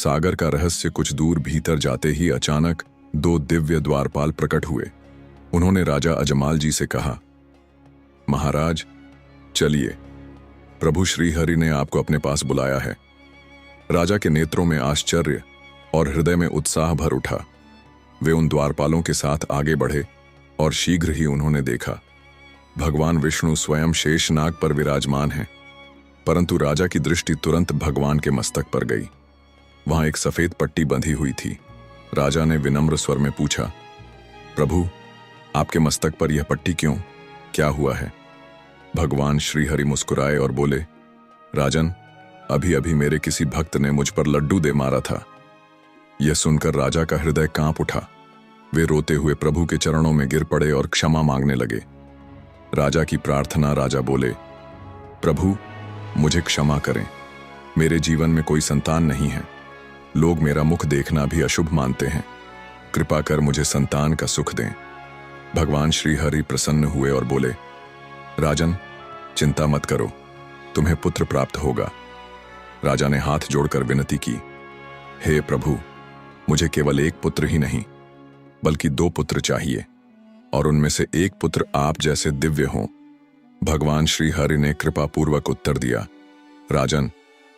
सागर का रहस्य कुछ दूर भीतर जाते ही अचानक दो दिव्य द्वारपाल प्रकट हुए। उन्होंने राजा अजमाल जी से कहा, महाराज चलिए, प्रभु श्रीहरि ने आपको अपने पास बुलाया है। राजा के नेत्रों में आश्चर्य और हृदय में उत्साह भर उठा। वे उन द्वारपालों के साथ आगे बढ़े और शीघ्र ही उन्होंने देखा भगवान विष्णु स्वयं शेषनाग पर विराजमान हैं। परंतु राजा की दृष्टि तुरंत भगवान के मस्तक पर गई। वहां एक सफेद पट्टी बंधी हुई थी। राजा ने विनम्र स्वर में पूछा, प्रभु आपके मस्तक पर यह पट्टी क्यों, क्या हुआ है? भगवान श्रीहरि मुस्कुराए और बोले, राजन, अभी अभी मेरे किसी भक्त ने मुझ पर लड्डू दे मारा था। यह सुनकर राजा का हृदय कांप उठा। वे रोते हुए प्रभु के चरणों में गिर पड़े और क्षमा मांगने लगे। राजा की प्रार्थना राजा बोले, प्रभु मुझे क्षमा करें, मेरे जीवन में कोई संतान नहीं है। लोग मेरा मुख देखना भी अशुभ मानते हैं। कृपा कर मुझे संतान का सुख दें। भगवान श्रीहरि प्रसन्न हुए और बोले, राजन चिंता मत करो, तुम्हें पुत्र प्राप्त होगा। राजा ने हाथ जोड़कर विनती की, हे प्रभु, मुझे केवल एक पुत्र ही नहीं बल्कि 2 पुत्र चाहिए, और उनमें से एक पुत्र आप जैसे दिव्य हों। भगवान श्रीहरि ने कृपापूर्वक उत्तर दिया, राजन,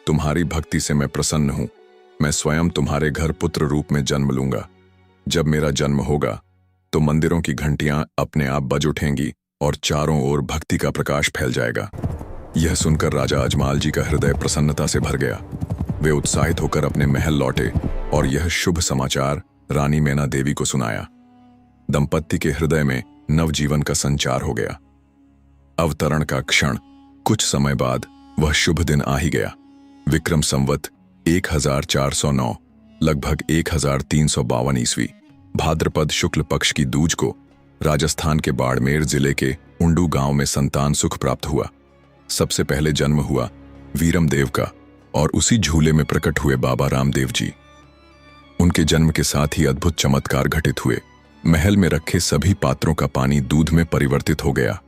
तुम्हारी भक्ति से मैं प्रसन्न हूं। मैं स्वयं तुम्हारे घर पुत्र रूप में जन्म लूंगा। जब मेरा जन्म होगा तो मंदिरों की घंटियां अपने आप बज उठेंगी और चारों ओर भक्ति का प्रकाश फैल जाएगा। यह सुनकर राजा अजमाल जी का हृदय प्रसन्नता से भर गया। वे उत्साहित होकर अपने महल लौटे और यह शुभ समाचार रानी मैना देवी को सुनाया। दंपत्ति के हृदय में नवजीवन का संचार हो गया। अवतरण का क्षण, कुछ समय बाद वह शुभ दिन आ ही गया। विक्रम संवत 1409 लगभग 1352 ईस्वी भाद्रपद शुक्ल पक्ष की दूज को राजस्थान के बाड़मेर जिले के उंडू गांव में संतान सुख प्राप्त हुआ। सबसे पहले जन्म हुआ वीरम देव का और उसी झूले में प्रकट हुए बाबा रामदेव जी। उनके जन्म के साथ ही अद्भुत चमत्कार घटित हुए। महल में रखे सभी पात्रों का पानी दूध में परिवर्तित हो गया।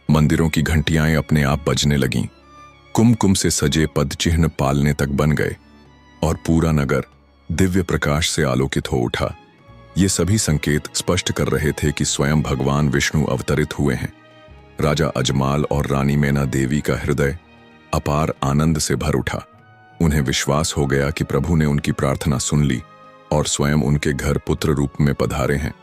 मंदिरों की घंटियां अपने आप बजने लगीं। कुमकुम से सजे पद चिन्ह पालने तक बन गए और पूरा नगर दिव्य प्रकाश से आलोकित हो उठा। ये सभी संकेत स्पष्ट कर रहे थे कि स्वयं भगवान विष्णु अवतरित हुए हैं। राजा अजमाल और रानी मैना देवी का हृदय अपार आनंद से भर उठा। उन्हें विश्वास हो गया कि प्रभु ने उनकी प्रार्थना सुन ली और स्वयं उनके घर पुत्र रूप में पधारे हैं।